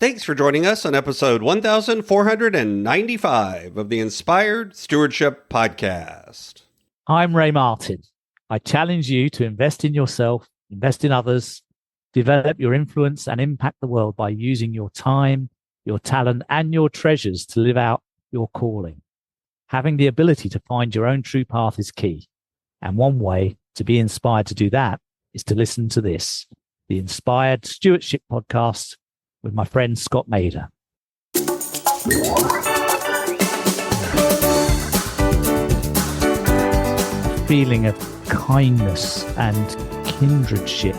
Thanks for joining us on episode 1495 of the Inspired Stewardship Podcast. I'm Ray Martin. I challenge you to invest in yourself, invest in others, develop your influence and impact the world by using your time, your talent, and your treasures to live out your calling. Having the ability to find your own true path is key. And one way to be inspired to do that is to listen to this, the Inspired Stewardship Podcast with my friend Scott Mader. Feeling of kindness and kindredship,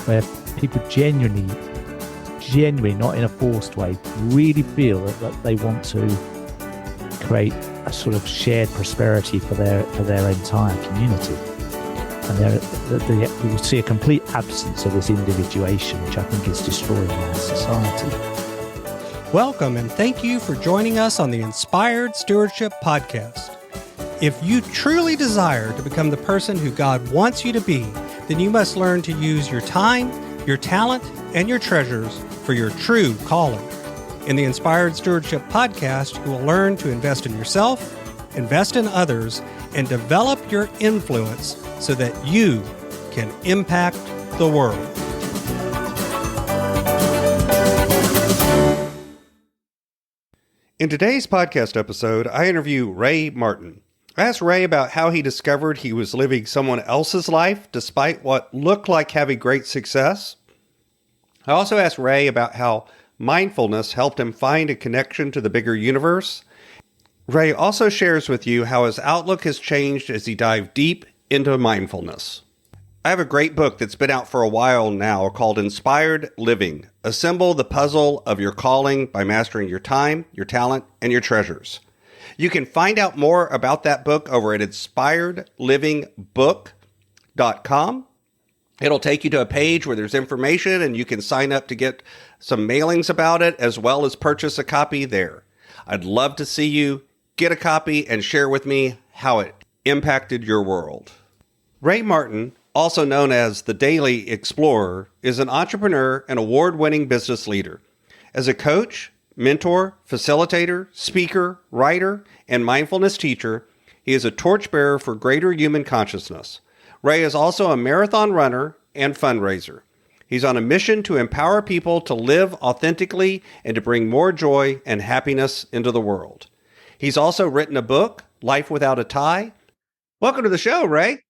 where people genuinely, not in a forced way, really feel that they want to create a sort of shared prosperity for their entire community. And we see a complete absence of this individuation, which I think is destroying our society. Welcome and thank you for joining us on the Inspired Stewardship Podcast. If you truly desire to become the person who God wants you to be, then you must learn to use your time, your talent, and your treasures for your true calling. In the Inspired Stewardship Podcast, you will learn to invest in yourself, invest in others, and develop your influence so that you can impact the world. In today's podcast episode, I interview Ray Martin. I asked Ray about how he discovered he was living someone else's life despite what looked like having great success. I also asked Ray about how mindfulness helped him find a connection to the bigger universe. Ray also shares with you how his outlook has changed as he dived deep into mindfulness. I have a great book that's been out for a while now called Inspired Living. Assemble the puzzle of your calling by mastering your time, your talent, and your treasures. You can find out more about that book over at inspiredlivingbook.com. It'll take you to a page where there's information and you can sign up to get some mailings about it as well as purchase a copy there. I'd love to see you get a copy and share with me how it impacted your world. Ray Martin, also known as the Daily Explorer, is an entrepreneur and award-winning business leader. As a coach, mentor, facilitator, speaker, writer, and mindfulness teacher, he is a torchbearer for greater human consciousness. Ray is also a marathon runner and fundraiser. He's on a mission to empower people to live authentically and to bring more joy and happiness into the world. He's also written a book, Life Without a Tie. Welcome to the show, Ray.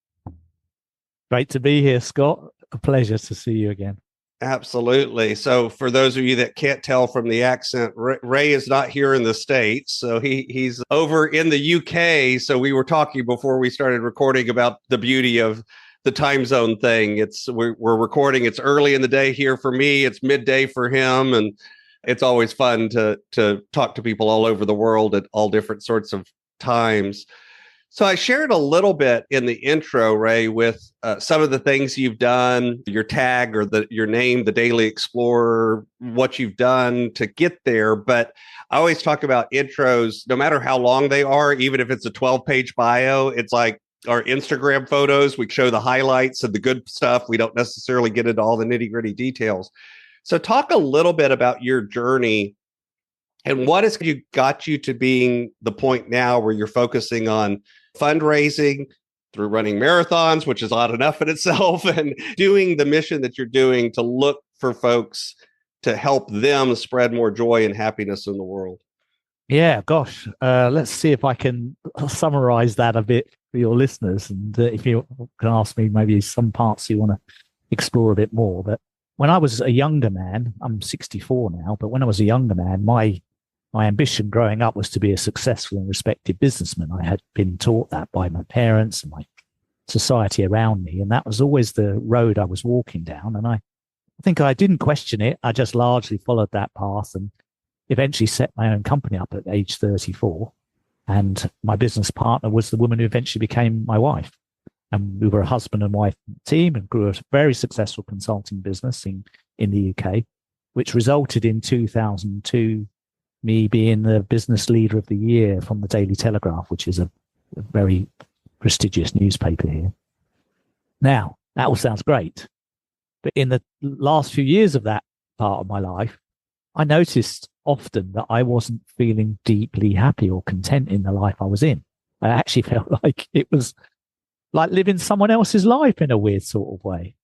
Great to be here, Scott. A pleasure to see you again. Absolutely. So for those of you that can't tell from the accent, Ray is not here in the States. So he's over in the UK. So we were talking before we started recording about the beauty of the time zone thing. We're recording. It's early in the day here for me. It's midday for him. And it's always fun to talk to people all over the world at all different sorts of times. So I shared a little bit in the intro, Ray, with some of the things you've done, your tag or your name, the Daily Explorer, what you've done to get there. But I always talk about intros, no matter how long they are, even if it's a 12-page bio, it's like our Instagram photos. We show the highlights and the good stuff. We don't necessarily get into all the nitty-gritty details. So talk a little bit about your journey and what has got you to being the point now where you're focusing on fundraising through running marathons, which is odd enough in itself, and doing the mission that you're doing to look for folks to help them spread more joy and happiness in the world. Yeah, gosh. Let's see if I can summarize that a bit for your listeners. And if you can ask me maybe some parts you want to explore a bit more. But when I was a younger man, I'm 64 now, but when I was a younger man, my ambition growing up was to be a successful and respected businessman. I had been taught that by my parents and my society around me, and that was always the road I was walking down. And I think I didn't question it. I just largely followed that path and eventually set my own company up at age 34. And my business partner was the woman who eventually became my wife. And we were a husband and wife team and grew a very successful consulting business in the UK, which resulted in 2002 me being the business leader of the year from the Daily Telegraph, which is a very prestigious newspaper here. Now, that all sounds great. But in the last few years of that part of my life, I noticed often that I wasn't feeling deeply happy or content in the life I was in. I actually felt like it was like living someone else's life in a weird sort of way.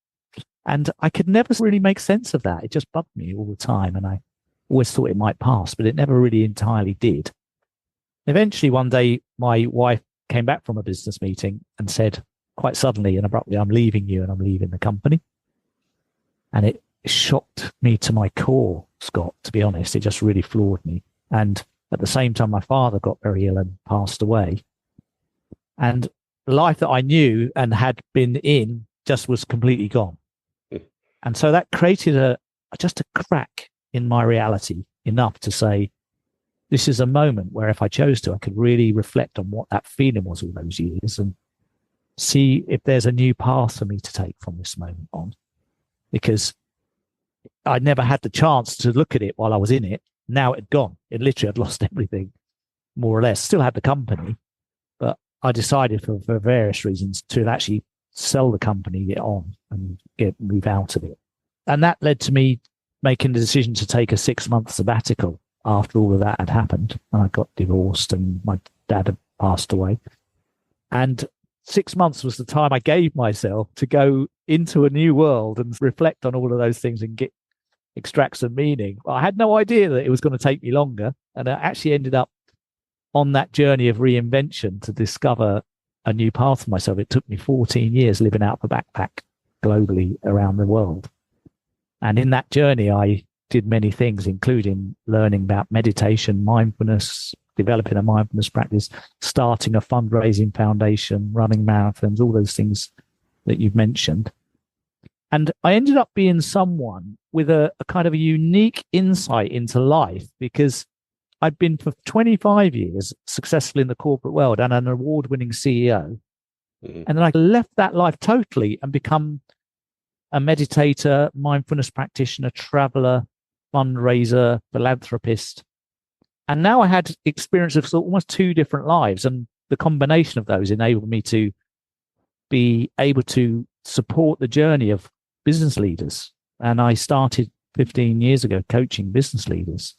And I could never really make sense of that. It just bugged me all the time. And I always thought it might pass, but it never really entirely did. Eventually, one day, my wife came back from a business meeting and said quite suddenly and abruptly, I'm leaving you and I'm leaving the company. And it shocked me to my core, Scott, to be honest. It just really floored me. And at the same time, my father got very ill and passed away. And the life that I knew and had been in just was completely gone. And so that created just a crack in my reality enough to say, this is a moment where if I chose to, I could really reflect on what that feeling was all those years and see if there's a new path for me to take from this moment on. Because I never had the chance to look at it while I was in it. Now it had gone. It literally had lost everything, more or less. Still had the company, but I decided for various reasons to actually sell the company, get on and move out of it. And that led to me making the decision to take a 6-month sabbatical after all of that had happened. And I got divorced and my dad had passed away. And 6 months was the time I gave myself to go into a new world and reflect on all of those things and extract some meaning. I had no idea that it was going to take me longer. And I actually ended up on that journey of reinvention to discover a new path for myself. It took me 14 years living out of a backpack globally around the world. And in that journey, I did many things, including learning about meditation, mindfulness, developing a mindfulness practice, starting a fundraising foundation, running marathons, all those things that you've mentioned. And I ended up being someone with a kind of a unique insight into life because I'd been for 25 years successful in the corporate world and an award-winning CEO. Mm-hmm. And then I left that life totally and become a meditator, mindfulness practitioner, traveler, fundraiser, philanthropist. And now I had experience of almost 2 different lives. And the combination of those enabled me to be able to support the journey of business leaders. And I started 15 years ago coaching business leaders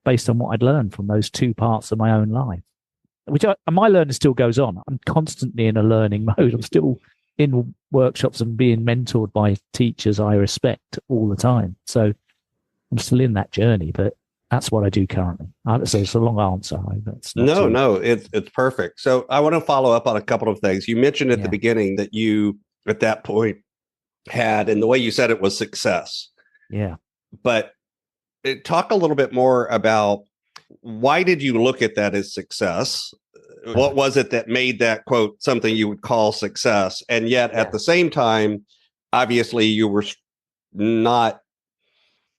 based on what I'd learned from those 2 parts of my own life, my learning still goes on. I'm constantly in a learning mode. I'm still in workshops and being mentored by teachers I respect all the time. So I'm still in that journey, but that's what I do currently. So it's a long answer. No, it's perfect. So I want to follow up on a couple of things. You mentioned at the beginning that you, at that point, had, and the way you said it was success. Yeah. But talk a little bit more about why did you look at that as success? What was it that made that, quote, something you would call success? And yet at the same time, obviously you were not,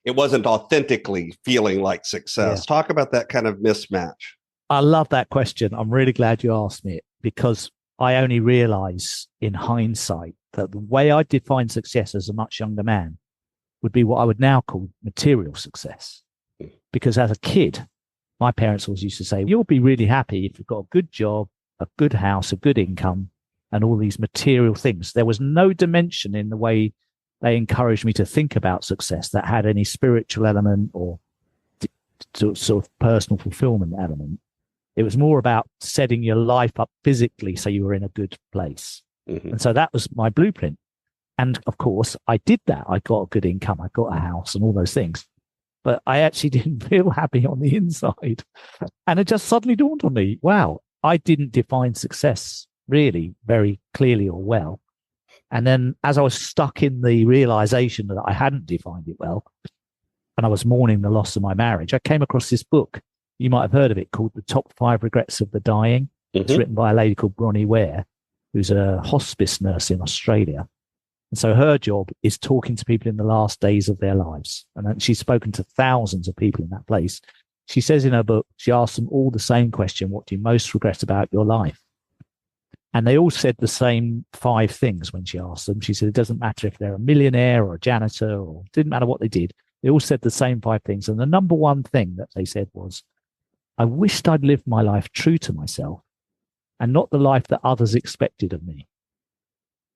it wasn't authentically feeling like success. Yeah. Talk about that kind of mismatch. I love that question. I'm really glad you asked me it because I only realize in hindsight that the way I defined success as a much younger man would be what I would now call material success. Because as a kid, my parents always used to say, you'll be really happy if you've got a good job, a good house, a good income, and all these material things. There was no dimension in the way they encouraged me to think about success that had any spiritual element or sort of personal fulfillment element. It was more about setting your life up physically so you were in a good place. Mm-hmm. And so that was my blueprint. And of course, I did that. I got a good income. I got a house and all those things. But I actually didn't feel happy on the inside. And it just suddenly dawned on me, wow, I didn't define success really very clearly or well. And then as I was stuck in the realization that I hadn't defined it well, and I was mourning the loss of my marriage, I came across this book. You might have heard of it, called The Top 5 Regrets of the Dying. Mm-hmm. It's written by a lady called Bronnie Ware, who's a hospice nurse in Australia. And so her job is talking to people in the last days of their lives. And she's spoken to thousands of people in that place. She says in her book, she asks them all the same question: what do you most regret about your life? And they all said the same 5 things when she asked them. She said, it doesn't matter if they're a millionaire or a janitor, or it didn't matter what they did. They all said the same 5 things. And the number one thing that they said was, I wished I'd lived my life true to myself and not the life that others expected of me.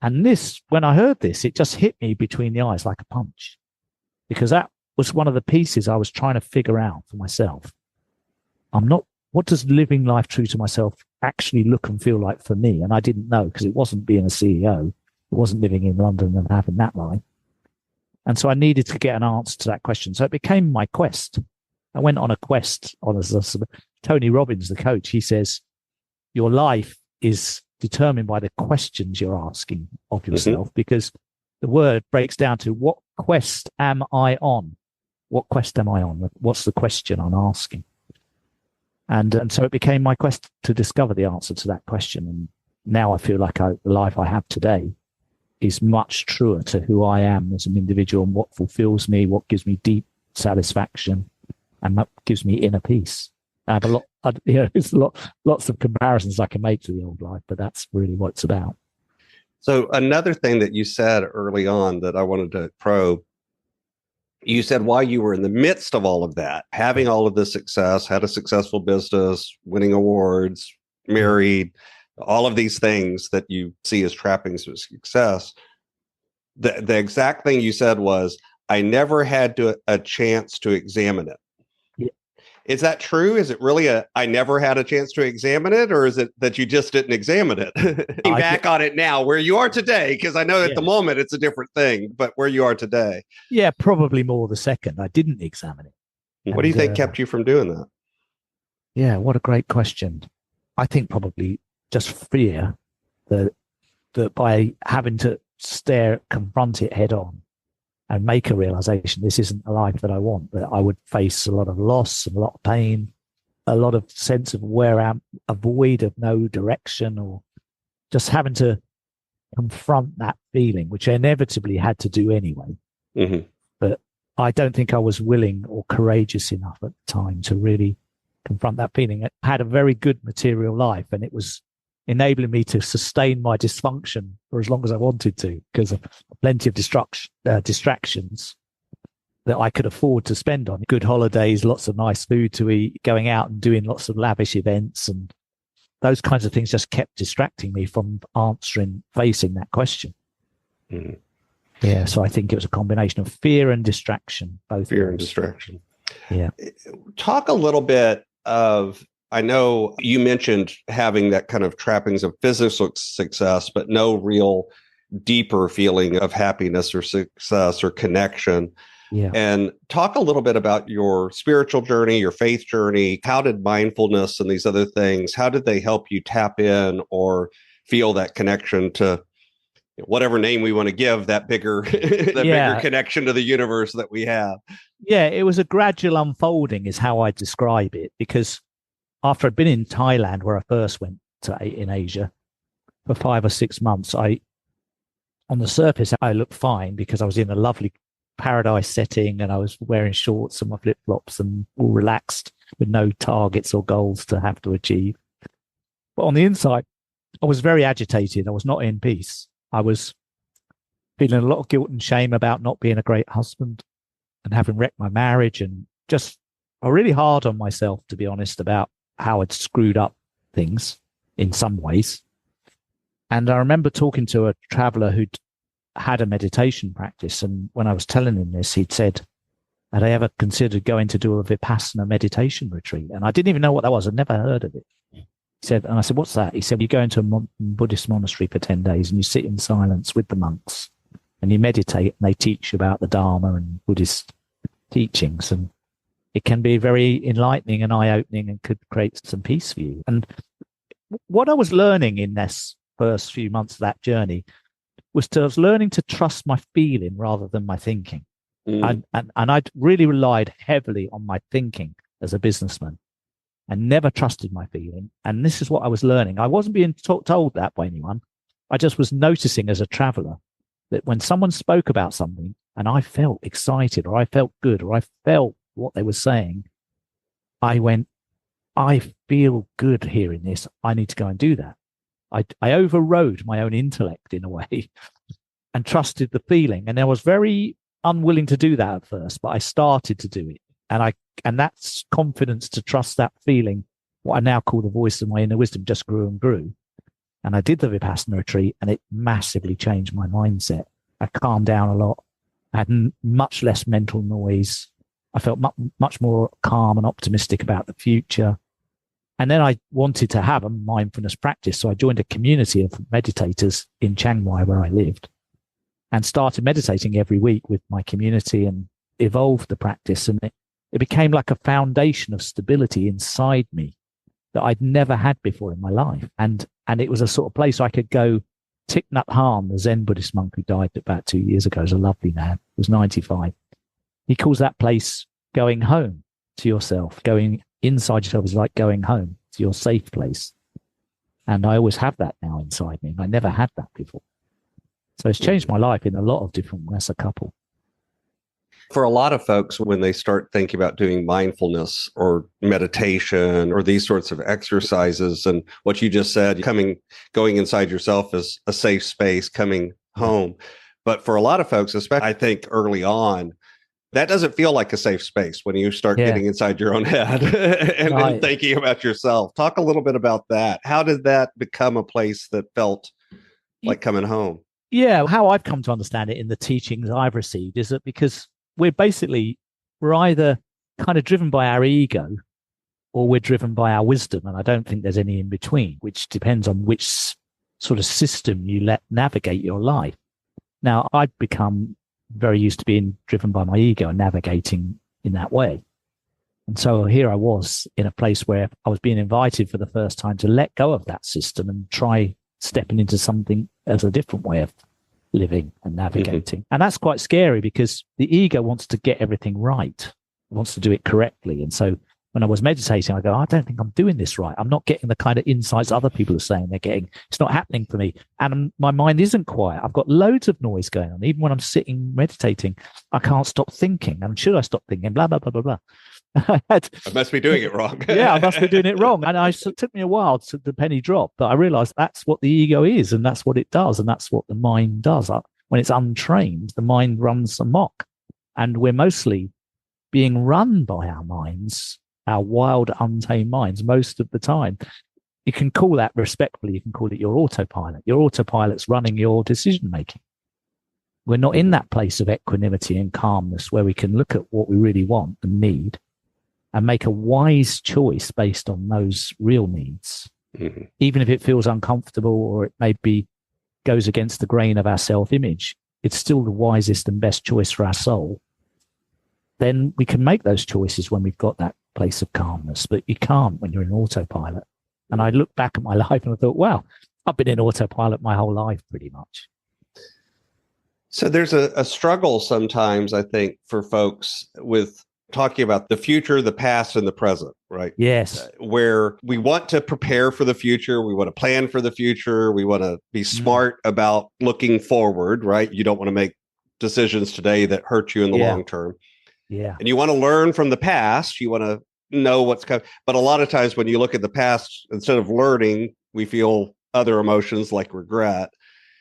And this, when I heard this, it just hit me between the eyes like a punch, because that was one of the pieces I was trying to figure out for myself. What does living life true to myself actually look and feel like for me? And I didn't know, because it wasn't being a CEO. It wasn't living in London and having that life. And so I needed to get an answer to that question. So it became my quest. I went on a quest. Tony Robbins, the coach, he says, your life is determined by the questions you're asking of yourself, because the word breaks down to, what quest am I on? What quest am I on? What's the question I'm asking? And so it became my quest to discover the answer to that question. And now I feel like the life I have today is much truer to who I am as an individual, and what fulfills me, what gives me deep satisfaction, and that gives me inner peace. I have lots of comparisons I can make to the old life, but that's really what it's about. So another thing that you said early on that I wanted to probe, you said while you were in the midst of all of that, having all of this success, had a successful business, winning awards, married, all of these things that you see as trappings of success, the exact thing you said was, I never had a chance to examine it. Yeah. Is that true? Is it really I never had a chance to examine it, or is it that you just didn't examine it? Back on it now, where you are today, because I know at the moment it's a different thing, but where you are today. Yeah, probably more the second. I didn't examine it. What do you think kept you from doing that? Yeah, what a great question. I think probably just fear that by having to confront it head on and make a realization this isn't a life that I want, that I would face a lot of loss, a lot of pain, a lot of sense of where I'm, a void of no direction, or just having to confront that feeling, which I inevitably had to do anyway. Mm-hmm. But I don't think I was willing or courageous enough at the time to really confront that feeling. I had a very good material life, and it was enabling me to sustain my dysfunction for as long as I wanted to, because of plenty of distractions that I could afford to spend on good holidays, lots of nice food to eat, going out and doing lots of lavish events, and those kinds of things just kept distracting me from facing that question. Mm. Yeah, so I think it was a combination of fear and distraction, both. Fear and distraction. Yeah. Talk a little bit of, I know you mentioned having that kind of trappings of physical success, but no real deeper feeling of happiness or success or connection. Yeah. And talk a little bit about your spiritual journey, your faith journey. How did mindfulness and these other things, how did they help you tap in or feel that connection to whatever name we want to give that bigger, bigger connection to the universe that we have? Yeah, it was a gradual unfolding is how I describe it, because after I'd been in Thailand, where I first went in Asia for 5 or 6 months, on the surface, I looked fine because I was in a lovely paradise setting and I was wearing shorts and my flip-flops and all relaxed with no targets or goals to have to achieve. But on the inside, I was very agitated. I was not in peace. I was feeling a lot of guilt and shame about not being a great husband and having wrecked my marriage, and just really hard on myself, to be honest, about how I'd screwed up things in some ways. And I remember talking to a traveler who'd had a meditation practice. And when I was telling him this, he'd said, had I ever considered going to do a Vipassana meditation retreat? And I didn't even know what that was. I'd never heard of it. He said, and I said, what's that? He said, you go into a Buddhist monastery for 10 days and you sit in silence with the monks and you meditate, and they teach you about the Dharma and Buddhist teachings. And it can be very enlightening and eye-opening and could create some peace for you. And what I was learning in this first few months of that journey was I was learning to trust my feeling rather than my thinking. And I'd really relied heavily on my thinking as a businessman and never trusted my feeling. And this is what I was learning. I wasn't being told that by anyone. I just was noticing as a traveler that when someone spoke about something and I felt excited or I felt good or I felt what they were saying, I went, I feel good hearing this. I need to go and do that. I overrode my own intellect in a way and trusted the feeling. And I was very unwilling to do that at first, but I started to do it. And that's confidence to trust that feeling, what I now call the voice of my inner wisdom, just grew and grew. And I did the Vipassana retreat and it massively changed my mindset. I calmed down a lot. I had much less mental noise. I felt much more calm and optimistic about the future. And then I wanted to have a mindfulness practice. So I joined a community of meditators in Chiang Mai, where I lived, and started meditating every week with my community and evolved the practice. And it became like a foundation of stability inside me that I'd never had before in my life. And it was a sort of place I could go. Thich Nhat Hanh, the Zen Buddhist monk who died about 2 years ago, is a lovely man. He was 95. He calls that place going home to yourself. Going inside yourself is like going home to your safe place. And I always have that now inside me. And I never had that before. So it's changed my life in a lot of different ways as a couple. For a lot of folks, when they start thinking about doing mindfulness or meditation or these sorts of exercises, and what you just said, going inside yourself is a safe space, coming home. But for a lot of folks, especially I think early on, that doesn't feel like a safe space when you start getting inside your own head and thinking about yourself. Talk a little bit about that. How did that become a place that felt like coming home? Yeah, how I've come to understand it in the teachings I've received is that because we're either kind of driven by our ego or we're driven by our wisdom. And I don't think there's any in between, which depends on which sort of system you let navigate your life. Now, I've become very used to being driven by my ego and navigating in that way. And so here I was in a place where I was being invited for the first time to let go of that system and try stepping into something as a different way of living and navigating. Mm-hmm. And that's quite scary because the ego wants to get everything right. It wants to do it correctly. And so when I was meditating, I go, I don't think I'm doing this right. I'm not getting the kind of insights other people are saying they're getting. It's not happening for me. And my mind isn't quiet. I've got loads of noise going on. Even when I'm sitting meditating, I can't stop thinking. And should I stop thinking? Blah, blah, blah, blah, blah. I must be doing it wrong. Yeah, I must be doing it wrong. And it took me a while to the penny drop, but I realized that's what the ego is, and that's what it does, and that's what the mind does. When it's untrained, the mind runs amok, and we're mostly being run by our minds, our wild, untamed minds, most of the time. You can call that respectfully, you can call it your autopilot. Your autopilot's running your decision making. We're not in that place of equanimity and calmness where we can look at what we really want and need and make a wise choice based on those real needs, even if it feels uncomfortable or it maybe goes against the grain of our self-image. It's still the wisest and best choice for our soul. Then we can make those choices when we've got that place of calmness, but you can't when you're in autopilot. And I look back at my life and I thought, wow, I've been in autopilot my whole life pretty much. So there's a struggle sometimes, I think, for folks with talking about the future, the past, and the present, right? Yes. Where we want to prepare for the future. We want to plan for the future. We want to be smart about looking forward, right? You don't want to make decisions today that hurt you in the long term. Yeah. And you want to learn from the past. You want to know what's coming. But a lot of times when you look at the past, instead of learning, we feel other emotions like regret.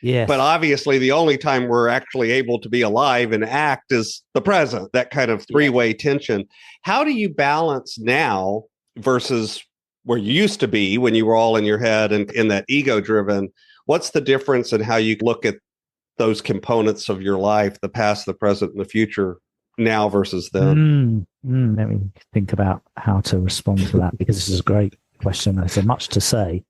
Yes. But obviously, the only time we're actually able to be alive and act is the present, that kind of three-way tension. How do you balance now versus where you used to be when you were all in your head and in that ego-driven? What's the difference in how you look at those components of your life, the past, the present, and the future, now versus then? Let me think about how to respond to that, because this is a great question. There's so much to say.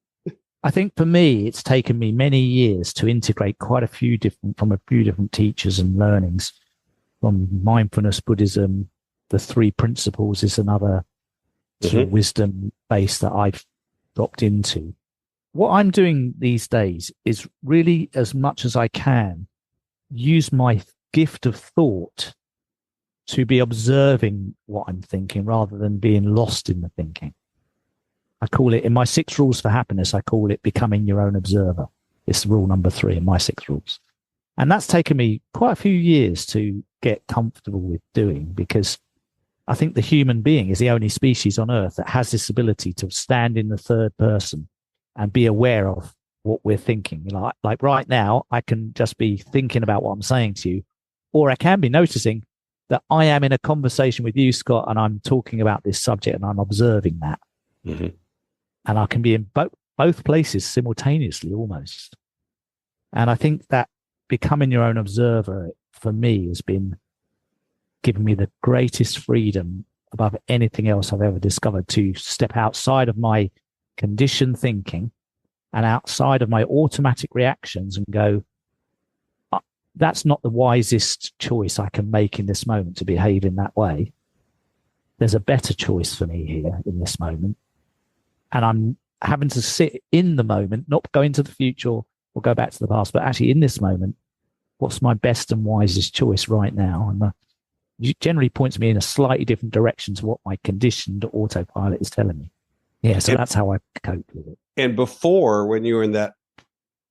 I think for me, it's taken me many years to integrate quite a few different teachers and learnings from mindfulness, Buddhism. The three principles is another sort of wisdom base that I've dropped into. What I'm doing these days is really, as much as I can, use my gift of thought to be observing what I'm thinking rather than being lost in the thinking. I call it, in my 6 rules for happiness, I call it becoming your own observer. It's rule number 3 in my 6 rules. And that's taken me quite a few years to get comfortable with doing, because I think the human being is the only species on earth that has this ability to stand in the third person and be aware of what we're thinking. Like right now, I can just be thinking about what I'm saying to you, or I can be noticing that I am in a conversation with you, Scott, and I'm talking about this subject and I'm observing that. And I can be in both places simultaneously almost. And I think that becoming your own observer for me has been given me the greatest freedom above anything else I've ever discovered to step outside of my conditioned thinking and outside of my automatic reactions and go, that's not the wisest choice I can make in this moment to behave in that way. There's a better choice for me here in this moment. And I'm having to sit in the moment, not go into the future or go back to the past, but actually in this moment, what's my best and wisest choice right now? And it generally points me in a slightly different direction to what my conditioned autopilot is telling me. Yeah, so that's how I cope with it. And before, when you were in that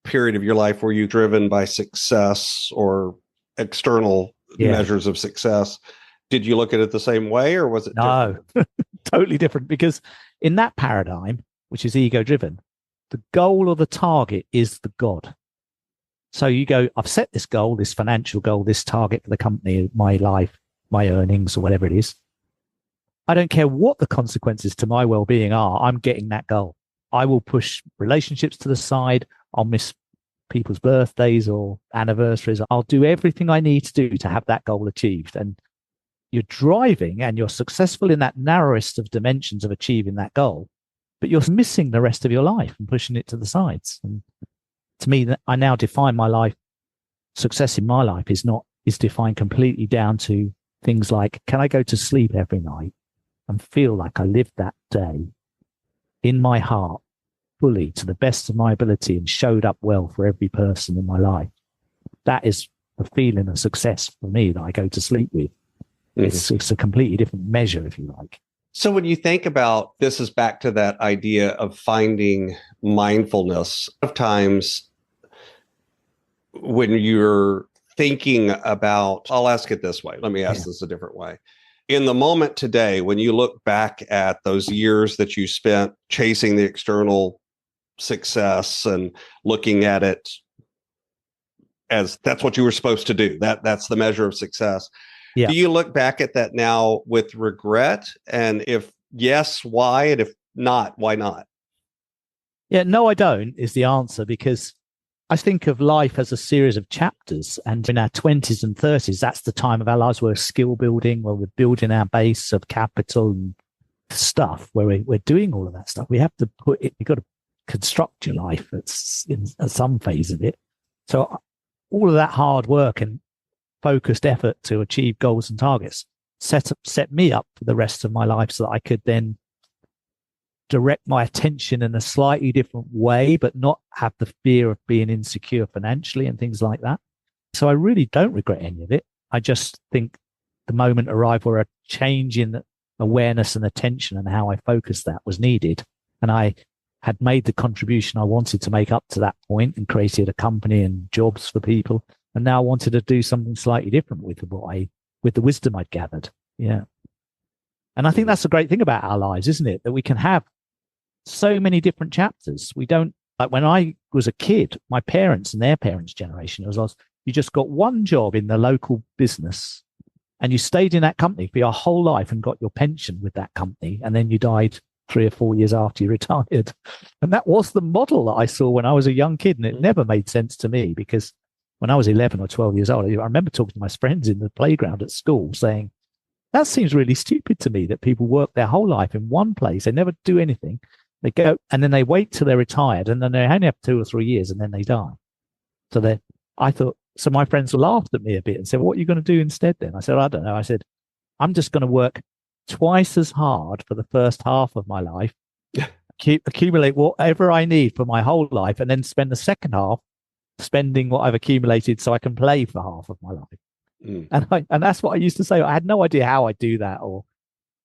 period of your life where you're driven by success or external measures of success, did you look at it the same way, or was it different? No, totally different? Because in that paradigm, which is ego-driven, the goal or the target is the God. So you go, I've set this goal, this financial goal, this target for the company, my life, my earnings, or whatever it is. I don't care what the consequences to my well-being are. I'm getting that goal. I will push relationships to the side. I'll miss people's birthdays or anniversaries. I'll do everything I need to do to have that goal achieved. And you're driving and you're successful in that narrowest of dimensions of achieving that goal, but you're missing the rest of your life and pushing it to the sides. And to me, I now define my life, success in my life is defined completely down to things like, can I go to sleep every night and feel like I lived that day in my heart fully to the best of my ability and showed up well for every person in my life? That is the feeling of success for me that I go to sleep with. Mm-hmm. It's a completely different measure, if you like. So when you think about, this is back to that idea of finding mindfulness. A lot of times when you're thinking about, I'll ask it this way. Let me ask this a different way. In the moment today, when you look back at those years that you spent chasing the external success and looking at it as that's what you were supposed to do, that's the measure of success. Yeah. Do you look back at that now with regret? And if yes, why? And if not, why not? Yeah, no, I don't is the answer, because I think of life as a series of chapters. And in our 20s and 30s, that's the time of our lives where we're skill building, where we're building our base of capital and stuff, where we're doing all of that stuff. We have to you've got to construct your life at some phase of it. So all of that hard work and focused effort to achieve goals and targets set me up for the rest of my life so that I could then direct my attention in a slightly different way, but not have the fear of being insecure financially and things like that. So I really don't regret any of it. I just think the moment arrived where a change in awareness and attention and how I focused that was needed. And I had made the contribution I wanted to make up to that point and created a company and jobs for people. And now I wanted to do something slightly different with the wisdom I'd gathered. Yeah. And I think that's the great thing about our lives, isn't it? That we can have so many different chapters. We don't, like when I was a kid, my parents and their parents' generation, you just got one job in the local business and you stayed in that company for your whole life and got your pension with that company. And then you died 3 or 4 years after you retired. And that was the model that I saw when I was a young kid. And it never made sense to me, because when I was 11 or 12 years old, I remember talking to my friends in the playground at school saying, that seems really stupid to me that people work their whole life in one place. They never do anything. They go and then they wait till they're retired and then they only have 2 or 3 years and then they die. So my friends laughed at me a bit and said, what are you going to do instead then? I said, I don't know. I said, I'm just going to work twice as hard for the first half of my life, accumulate whatever I need for my whole life, and then spend the second half spending what I've accumulated so I can play for half of my life. And that's what I used to say. I had no idea how I'd do that or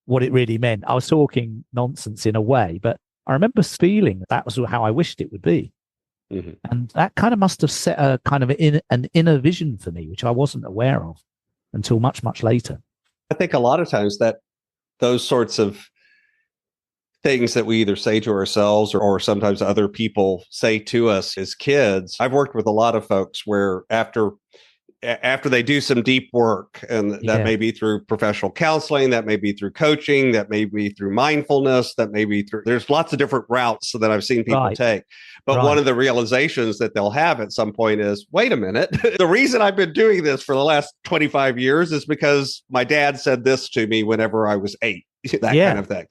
what it really meant. I was talking nonsense in a way, but I remember feeling that was how I wished it would be. Mm-hmm. And that kind of must have set a kind of an inner vision for me, which I wasn't aware of until much, much later. I think a lot of times that those sorts of things that we either say to ourselves or sometimes other people say to us as kids. I've worked with a lot of folks where after after they do some deep work, and that may be through professional counseling, that may be through coaching, that may be through mindfulness, that may be through, there's lots of different routes that I've seen people take. But one of the realizations that they'll have at some point is, wait a minute, the reason I've been doing this for the last 25 years is because my dad said this to me whenever I was 8. That kind of thing.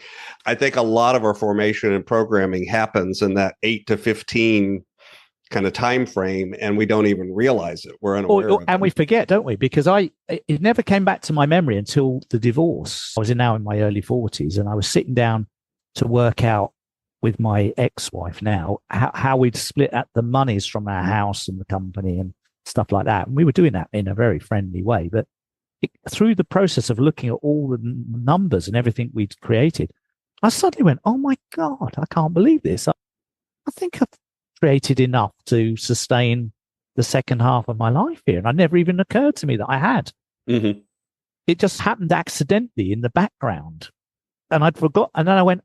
I think a lot of our formation and programming happens in that 8 to 15 kind of time frame, and we don't even realize it. We're unaware of it. And we forget, don't we? Because it never came back to my memory until the divorce. I was now in my early 40s, and I was sitting down to work out with my ex-wife now how we'd split out the monies from our house and the company and stuff like that. And we were doing that in a very friendly way, but through the process of looking at all the numbers and everything we'd created, I suddenly went, oh my God, I can't believe this. I think I've created enough to sustain the second half of my life here. And it never even occurred to me that I had. Mm-hmm. It just happened accidentally in the background. And I'd forgot. And then I went,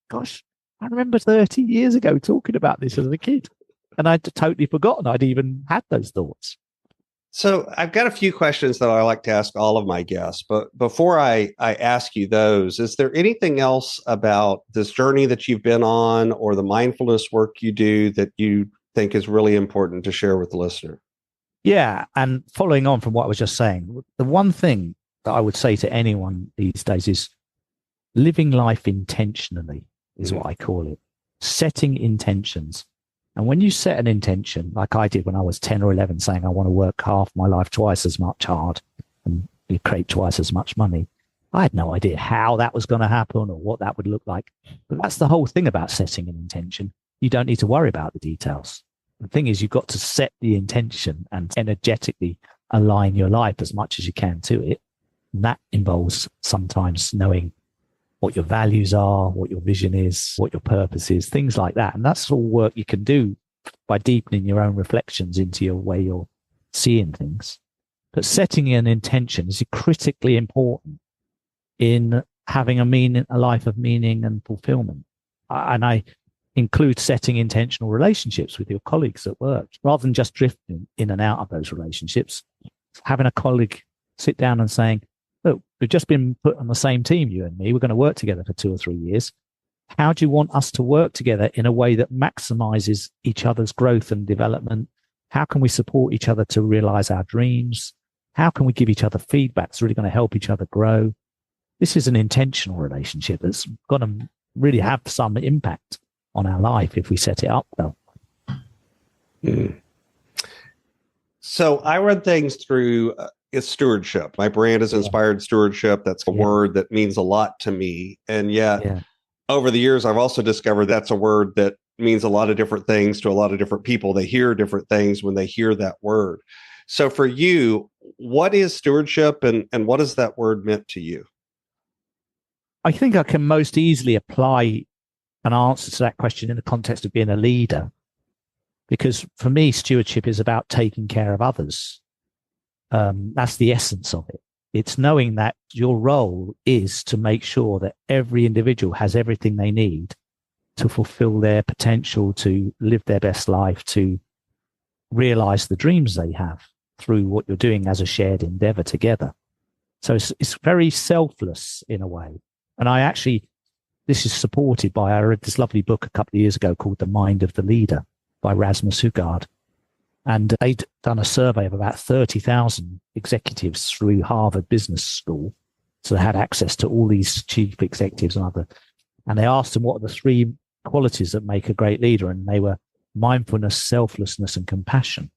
gosh, I remember 30 years ago talking about this as a kid. And I'd totally forgotten I'd even had those thoughts. So I've got a few questions that I like to ask all of my guests, but before I ask you those, is there anything else about this journey that you've been on or the mindfulness work you do that you think is really important to share with the listener? Yeah. And following on from what I was just saying, the one thing that I would say to anyone these days is living life intentionally is what I call it. Setting intentions. And when you set an intention, like I did when I was 10 or 11, saying I want to work half my life twice as much hard and create twice as much money, I had no idea how that was going to happen or what that would look like. But that's the whole thing about setting an intention. You don't need to worry about the details. The thing is, you've got to set the intention and energetically align your life as much as you can to it. And that involves sometimes knowing what your values are, what your vision is, what your purpose is, things like that. And that's all work you can do by deepening your own reflections into your way you're seeing things. But setting an intention is critically important in having a life of meaning and fulfillment. And I include setting intentional relationships with your colleagues at work, rather than just drifting in and out of those relationships. Having a colleague sit down and saying, look, we've just been put on the same team, you and me. We're going to work together for 2 or 3 years. How do you want us to work together in a way that maximizes each other's growth and development? How can we support each other to realize our dreams? How can we give each other feedback that's really going to help each other grow? This is an intentional relationship that's going to really have some impact on our life if we set it up well. So I run things through it's stewardship. My brand is Inspired Stewardship. That's a word that means a lot to me. And yet over the years, I've also discovered that's a word that means a lot of different things to a lot of different people. They hear different things when they hear that word. So for you, what is stewardship and what has that word meant to you? I think I can most easily apply an answer to that question in the context of being a leader. Because for me, stewardship is about taking care of others. That's the essence of it. It's knowing that your role is to make sure that every individual has everything they need to fulfill their potential, to live their best life, to realize the dreams they have through what you're doing as a shared endeavor together. So it's very selfless in a way. And this is supported by, I read this lovely book a couple of years ago called The Mind of the Leader by Rasmus Hugard. And they'd done a survey of about 30,000 executives through Harvard Business School. So they had access to all these chief executives and they asked them what are the 3 qualities that make a great leader. And they were mindfulness, selflessness, and compassion.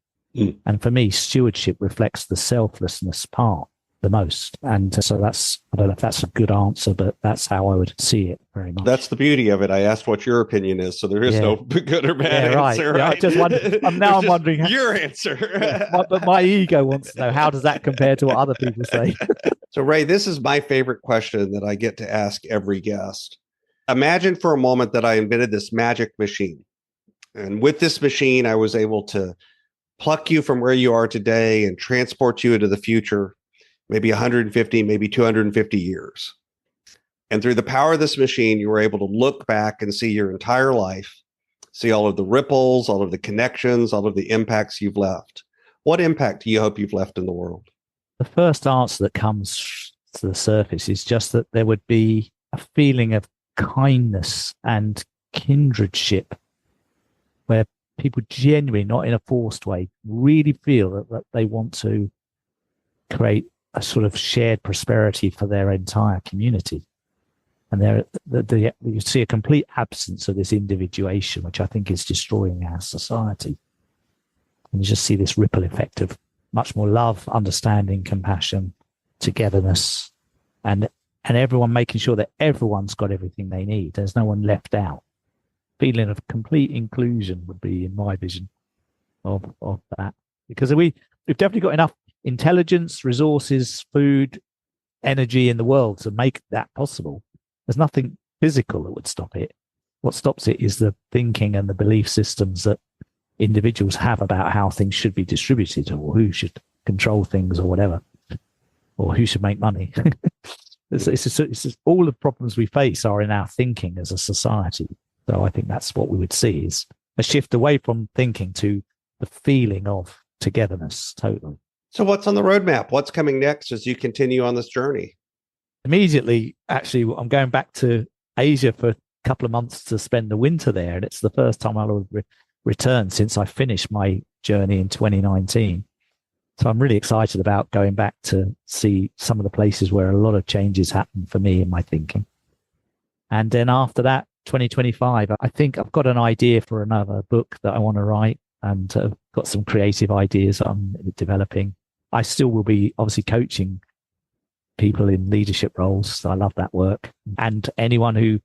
And for me, stewardship reflects the selflessness part the most. And so I don't know if that's a good answer, but that's how I would see it very much. That's the beauty of it. I asked what your opinion is, so there is no good or bad answer. Right. Right? I just wonder, I'm wondering your answer. But my ego wants to know, how does that compare to what other people say? So Ray, this is my favorite question that I get to ask every guest. Imagine for a moment that I invented this magic machine. And with this machine, I was able to pluck you from where you are today and transport you into the future, maybe 150, maybe 250 years. And through the power of this machine, you were able to look back and see your entire life, see all of the ripples, all of the connections, all of the impacts you've left. What impact do you hope you've left in the world? The first answer that comes to the surface is just that there would be a feeling of kindness and kindredship where people genuinely, not in a forced way, really feel that they want to create a sort of shared prosperity for their entire community. And you see a complete absence of this individuation, which I think is destroying our society. And you just see this ripple effect of much more love, understanding, compassion, togetherness, and everyone making sure that everyone's got everything they need. There's no one left out. Feeling of complete inclusion would be, in my vision, of that. Because we've definitely got enough intelligence, resources, food, energy in the world to make that possible. There's nothing physical that would stop it. What stops it is the thinking and the belief systems that individuals have about how things should be distributed, or who should control things, or whatever, or who should make money. It's just all the problems we face are in our thinking as a society. So I think that's what we would see, is a shift away from thinking to the feeling of togetherness, totally. So what's on the roadmap? What's coming next as you continue on this journey? Immediately, actually, I'm going back to Asia for a couple of months to spend the winter there. And it's the first time I'll return since I finished my journey in 2019. So I'm really excited about going back to see some of the places where a lot of changes happened for me in my thinking. And then after that, 2025, I think I've got an idea for another book that I want to write, and I've got some creative ideas I'm developing. I still will be obviously coaching people in leadership roles. So I love that work. And anyone who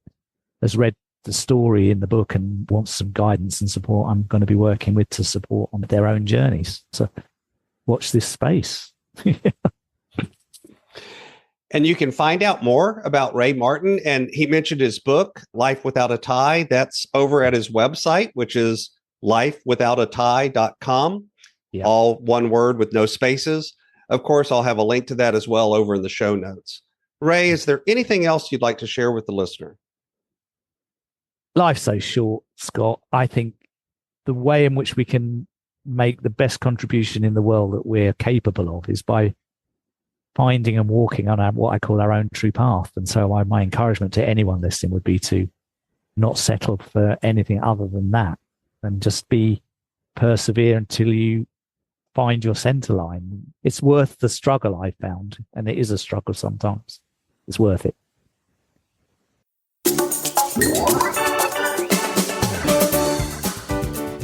has read the story in the book and wants some guidance and support, I'm going to be working with to support on their own journeys. So watch this space. And you can find out more about Ray Martin. And he mentioned his book, Life Without a Tie. That's over at his website, which is lifewithoutatie.com. Yeah. All one word with no spaces. Of course, I'll have a link to that as well over in the show notes. Ray, is there anything else you'd like to share with the listener? Life's so short, Scott. I think the way in which we can make the best contribution in the world that we're capable of is by finding and walking on what I call our own true path. And so my encouragement to anyone listening would be to not settle for anything other than that, and just persevere until you find your center line. It's worth the struggle, I found, and it is a struggle sometimes. It's worth it.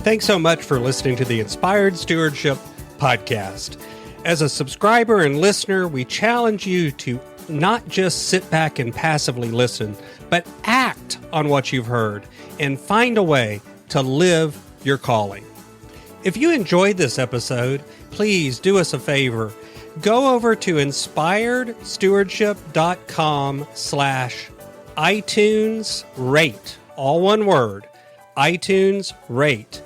Thanks so much for listening to the Inspired Stewardship Podcast. As a subscriber and listener, we challenge you to not just sit back and passively listen, but act on what you've heard and find a way to live your calling. If you enjoyed this episode, please do us a favor. Go over to inspiredstewardship.com/iTunes rate, all one word, iTunes rate.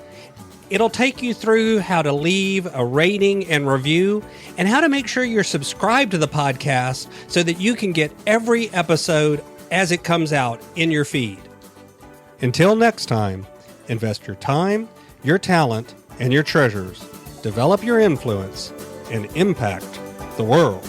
It'll take you through how to leave a rating and review, and how to make sure you're subscribed to the podcast so that you can get every episode as it comes out in your feed. Until next time, invest your time, your talent, and your treasures. Develop your influence and impact the world.